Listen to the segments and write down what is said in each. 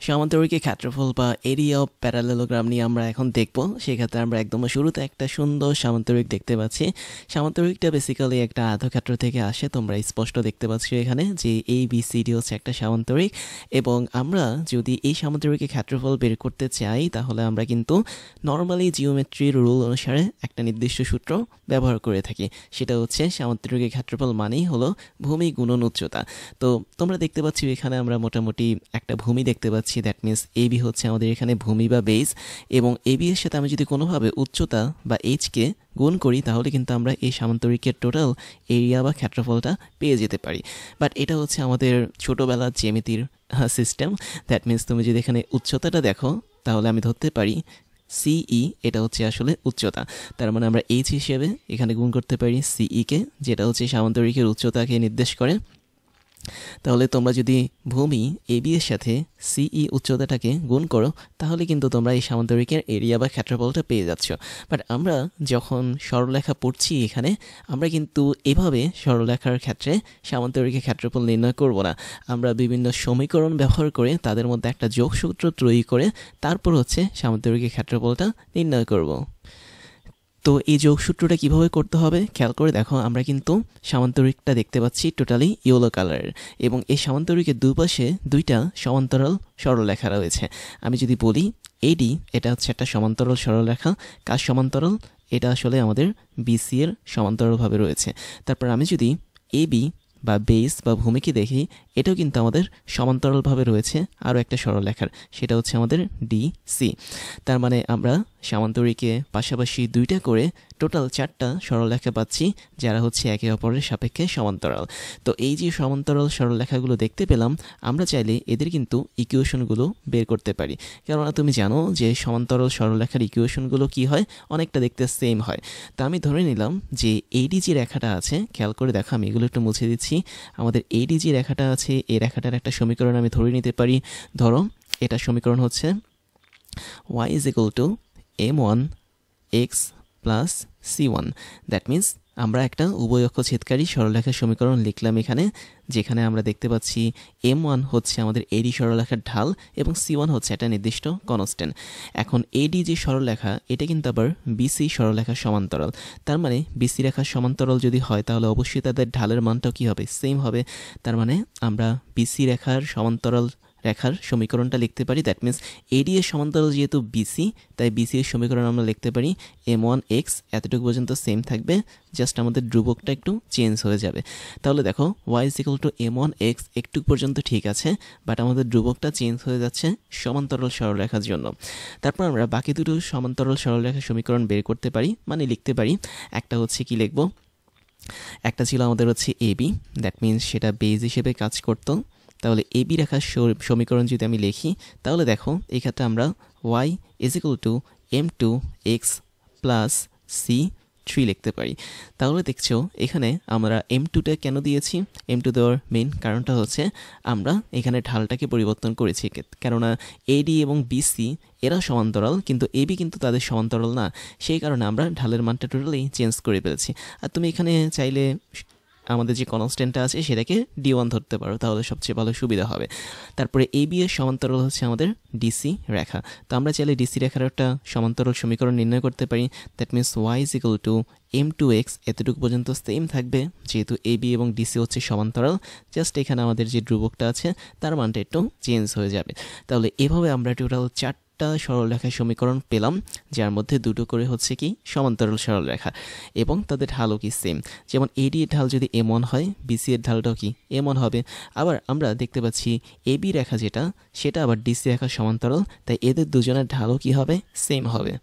সমান্তরিকের ক্ষেত্রফল বা area of parallelogram নিয়ে আমরা এখন দেখব। সেক্ষেত্রে আমরা একদম শুরুতে একটা সুন্দর সামান্তরিক দেখতে পাচ্ছি। সামান্তরিকটা বেসিক্যালি একটা আয়তক্ষেত্র থেকে আসে। তোমরা স্পষ্ট দেখতে পাচ্ছ এখানে যে এই বিসিডি হচ্ছে একটা সামান্তরিক, এবং আমরা যদি এই সামান্তরিকের ক্ষেত্রফল বের করতে চাই তাহলে আমরা কিন্তু নর্মালি জিওমেট্রির রুল অনুসারে একটা নির্দিষ্ট সূত্র ব্যবহার করে থাকি। সেটা হচ্ছে সামান্তরিকের ক্ষেত্রফল মানেই হলো ভূমি গুণন উচ্চতা। তো তোমরা দেখতে পাচ্ছ এখানে আমরা মোটামুটি একটা ভূমি দেখতে পাচ্ছি। দ্যাট মিনস এবি হচ্ছে আমাদের এখানে ভূমি বা বেস, এবং এবি এর সাথে আমি যদি কোনোভাবে উচ্চতা বা এইচকে গুণ করি তাহলে কিন্তু আমরা এই সামান্তরিকের টোটাল এরিয়া বা ক্ষেত্রফলটা পেয়ে যেতে পারি। বাট এটা হচ্ছে আমাদের ছোটোবেলার জ্যামিতির সিস্টেম। দ্যাট মিনস তুমি যদি এখানে উচ্চতাটা দেখো তাহলে আমি ধরতে পারি সিই, এটা হচ্ছে আসলে উচ্চতা। তার মানে আমরা এইচ হিসেবে এখানে গুণ করতে পারি সিইকে, যেটা হচ্ছে সামান্তরিকের উচ্চতাকে নির্দেশ করে। তাহলে তোমরা যদি ভূমি এবি এর সাথে সিই উচ্চতাটাকে গুণ করো তাহলে কিন্তু তোমরা এই সামান্তরিকের এরিয়া বা ক্ষেত্রফলটা পেয়ে যাচ্ছ। বাট আমরা যখন সরলরেখা পড়ছি এখানে আমরা কিন্তু এভাবে সরলরেখার ক্ষেত্রে সামান্তরিকের ক্ষেত্রফল নির্ণয় করব না। আমরা বিভিন্ন সমীকরণ ব্যবহার করে তাদের মধ্যে একটা যোগসূত্র তৈরি করে তারপর হচ্ছে সামান্তরিকের ক্ষেত্রফলটা নির্ণয় করব। তো এই যোগসূত্রটা কিভাবে করতে হবে খেয়াল করে দেখো। আমরা কিন্তু সামান্তরিকটা দেখতে পাচ্ছি টোটালি ইয়েলো কালারের, এবং এই সামান্তরিকের দুপাশে দুইটা সমান্তরাল সরলরেখা রয়েছে। আমি যদি বলি এডি, এটা হচ্ছে একটা সমান্তরাল সরলরেখা। কার সমান্তরাল? এটা আসলে আমাদের বিসি এর সমান্তরালভাবে রয়েছে। তারপর আমি যদি এবি বা বেস বা ভূমিকে দেখি, এটাও কিন্তু আমাদের সমান্তরালভাবে রয়েছে আরও একটা সরলরেখার, সেটা হচ্ছে আমাদের ডিসি। তার মানে আমরা সামান্তরিকে পাশাপাশি দুইটা করে টোটাল 4টা সরলরেখা পাচ্ছি যারা হচ্ছে একে অপরের সাপেক্ষে সমান্তরাল। তো এই যে সমান্তরাল সরলরেখাগুলো দেখতে পেলাম, আমরা চাইলে এদের কিন্তু ইকুয়েশনগুলো বের করতে পারি। কেননা তুমি জানো যে সমান্তরাল সরলরেখার ইকুয়েশনগুলো কি হয়, অনেকটা দেখতে সেম হয়। তো আমি ধরে নিলাম যে এইডি যে রেখাটা আছে, খেয়াল করে দেখো আমি এগুলো একটু মুছে দিচ্ছি। আমাদের এইডি যে রেখাটা আছে, এই রেখাটার একটা সমীকরণ আমি ধরে নিতে পারি। ধরো এটা সমীকরণ হচ্ছে y is equal to m1 x plus c1. That means আমরা একটা উভয় অক্ষ ছেদকারী সরলরেখার সমীকরণ লিখলাম এখানে, যেখানে আমরা দেখতে পাচ্ছি m1 হচ্ছে আমাদের এডি সরলরেখার ঢাল এবং c1 হচ্ছে একটা নির্দিষ্ট কনস্ট্যান্ট। এখন এডি যে সরলরেখা এটা কিন্তু আবার বিসি সরলরেখার সমান্তরাল। তার মানে বিসি রেখার সমান্তরাল যদি হয় তাহলে অবশ্যই তাদের ঢালের মানটাও কী হবে, সেম হবে। তার মানে আমরা বিসি রেখার সমান্তরাল রেখার সমীকরণটা লিখতে পারি। দ্যাট মিন্স এডি এর সমান্তরাল যেহেতু বিসি, তাই বিসি এর সমীকরণ আমরা লিখতে পারি m1 x, এতটুকু পর্যন্ত সেম থাকবে, জাস্ট আমাদের ধ্রুবকটা একটু চেঞ্জ হয়ে যাবে। তাহলে দেখো y is equal to m1 x একটু পর্যন্ত ঠিক আছে, বাট আমাদের ধ্রুবকটা চেঞ্জ হয়ে যাচ্ছে সমান্তরাল সরলরেখার জন্য। তারপর আমরা বাকি দুটো সমান্তরাল সরলরেখার সমীকরণ বের করতে পারি, মানে লিখতে পারি। একটা হচ্ছে কি লিখবো, একটা ছিল আমাদের হচ্ছে এবি, দ্যাট মিন্স সেটা বেজ হিসেবে কাজ করতো। তাহলে এবি রেখার সমীকরণ যদি আমি লিখি তাহলে দেখো এক্ষেত্রে আমরা y is equal to m2 x plus c3 লিখতে পারি। তাহলে দেখছো এখানে আমরা m2টা কেন দিয়েছি, m2 দেওয়ার মেইন কারণটা হচ্ছে আমরা এখানে ঢালটাকে পরিবর্তন করেছি। কেননা এডি এবং বিসি এরা সমান্তরাল, কিন্তু এবি কিন্তু তাদের সমান্তরাল না, সেই কারণে আমরা ঢালের মানটা টোটালি চেঞ্জ করে ফেলেছি। আর তুমি এখানে চাইলে আমাদের যে কনস্ট্যান্টটা আছে সেটাকে d1 ধরতে পারো, তাহলে সবচেয়ে ভালো সুবিধা হবে। তারপরে এবি এর সমান্তরাল হচ্ছে আমাদের ডিসি রেখা। তো আমরা চাইলে ডিসি রেখার একটা সমান্তরাল সমীকরণ নির্ণয় করতে পারি। That means y is equal to m2x, এতটুকু পর্যন্ত সেম থাকবে যেহেতু এবি এবং ডিসি হচ্ছে সমান্তরাল। জাস্ট এখানে আমাদের যে ধ্রুবকটা আছে তার মানটা একটু চেঞ্জ হয়ে যাবে। তাহলে এভাবে আমরা টোটাল 4টা সরলরেখার সমীকরণ পেলাম, যার মধ্যে দুটো করে হচ্ছে কি সমান্তরাল সরলরেখা, এবং তাদের ঢালও কি সেম। যেমন এডি এর ঢাল যদি m1 হয়, বিসি এর ঢালটাও কি m1 হবে। আবার আমরা দেখতে পাচ্ছি এবি রেখা যেটা, সেটা আবার ডিসি রেখার সমান্তরাল, তাই এদের দুজনের ঢালও কি হবে, সেম হবে।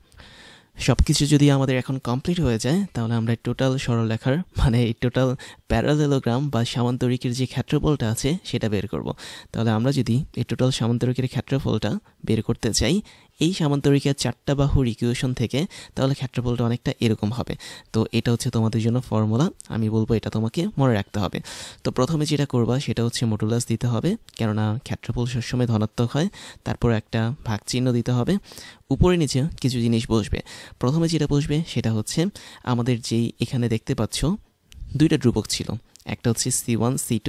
সব কিছু যদি আমাদের এখন কমপ্লিট হয়ে যায় তাহলে আমরা টোটাল সরলরেখার মানে এই টোটাল প্যারালেলোগ্রাম বা সামান্তরিকের যে ক্ষেত্রফলটা আছে সেটা বের করব। তাহলে আমরা যদি এই টোটাল সামান্তরিকের ক্ষেত্রফলটা বের করতে চাই এই সামান্তরিকের 4টা বাহুর ইকুয়েশন থেকে, তাহলে ক্ষেত্রফলটা অনেকটা এরকম হবে। তো এটা হচ্ছে তোমাদের জন্য ফর্মুলা, আমি বলবো এটা তোমাকে মনে রাখতে হবে। তো প্রথমে যেটা করবা সেটা হচ্ছে মডুলাস দিতে হবে, কেননা ক্ষেত্রফল সবসময় ধনাত্মক হয়। তারপর একটা ভাগ চিহ্ন দিতে হবে, উপরে নিচে কিছু জিনিস বসবে। প্রথমে যেটা বসবে সেটা হচ্ছে আমাদের যেই এখানে দেখতে পাচ্ছ দুইটা ধ্রুবক ছিল, একটা হচ্ছে c1 c2,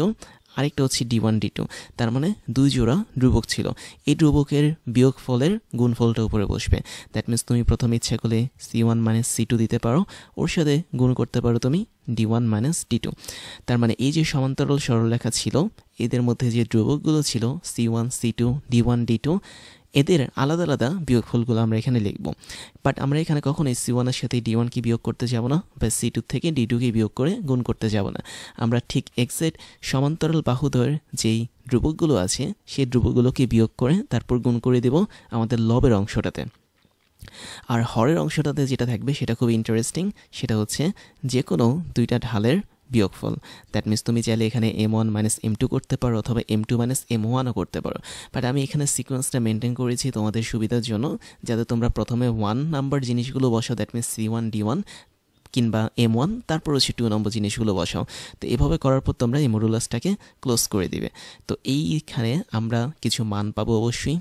আরেকটা হচ্ছে D1 D2। তার মানে 2 জোড়া ধ্রুবক ছিল, এই ধ্রুবকের বিয়োগফলের গুণফলটা উপরে বসবে। দ্যাট মিনস তুমি প্রথমে ইচ্ছা করলে C1 মাইনাস C2 দিতে পারো, ওর সাথে গুণ করতে পারো তুমি D1 মাইনাস D2। তার মানে এই যে সমান্তরাল সরলরেখা ছিল, এদের মধ্যে যে ধ্রুবকগুলো ছিল C1 C2 D1 D2, এদের আলাদা আলাদা বিয়োগফলগুলো আমরা এখানে লিখব। বাট আমরা এখানে কখনোই C1 এর সাথে D1 কে বিয়োগ করতে যাব না, বা C2 থেকে D2 কে বিয়োগ করে গুণ করতে যাব না। আমরা ঠিক এক্সাক্ট সমান্তরাল বাহুদ্বয়ের যেই ধ্রুবকগুলো আছে সেই ধ্রুবকগুলোকে বিয়োগ করে তারপর গুণ করে দেব আমাদের লবের অংশটাতে। আর হরের অংশটাতে যেটা থাকবে সেটা খুব ইন্টারেস্টিং, সেটা হচ্ছে যে কোনো দুইটা ঢালের বিয়োগফল। দ্যাট মিনস তুমি চাইলে এখানে M1 মাইনাস M2 করতে পারো, অথবা M2 মাইনাস M1ও করতে পারো। বাট আমি এখানে সিকোয়েন্সটা মেনটেন করেছি তোমাদের সুবিধার জন্য, যাতে তোমরা প্রথমে 1 নাম্বার জিনিসগুলো বসাও, দ্যাট মিনস C1 D1 কিংবা M1, তারপর হচ্ছে 2 নম্বর জিনিসগুলো বসাও। তো এভাবে করার পর তোমরা এই মডুলাসটাকে ক্লোজ করে দিবে। তো এইখানে আমরা কিছু মান পাবো অবশ্যই,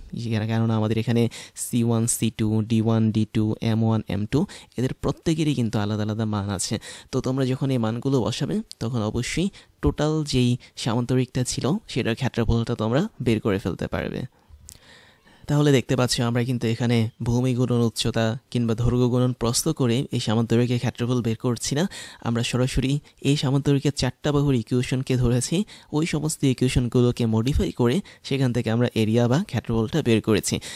কেননা আমাদের এখানে C1 C2 D1 D2 M1 M2 এদের প্রত্যেকেরই কিন্তু আলাদা আলাদা মান আছে। তো তোমরা যখন এই মানগুলো বসাবে তখন অবশ্যই টোটাল যেই সামান্তরিকটা ছিল সেটার ক্ষেত্রফলটা তোমরা বের করে ফেলতে পারবে। তাহলে দেখতে পাচ্ছ আমরা কিন্তু এখানে ভূমি গুণন উচ্চতা কিংবা দৈর্ঘ্য গুণন প্রস্থ করে এই সামান্তরিকের ক্ষেত্রফল বের করছি না, আমরা সরাসরি এই সামান্তরিকের 4টা বাহুর ইকুয়েশনকে ধরেছি, ওই সমস্ত ইকুয়েশনগুলোকে মডিফাই করে সেখান থেকে আমরা এরিয়া বা ক্ষেত্রফলটা বের করেছি।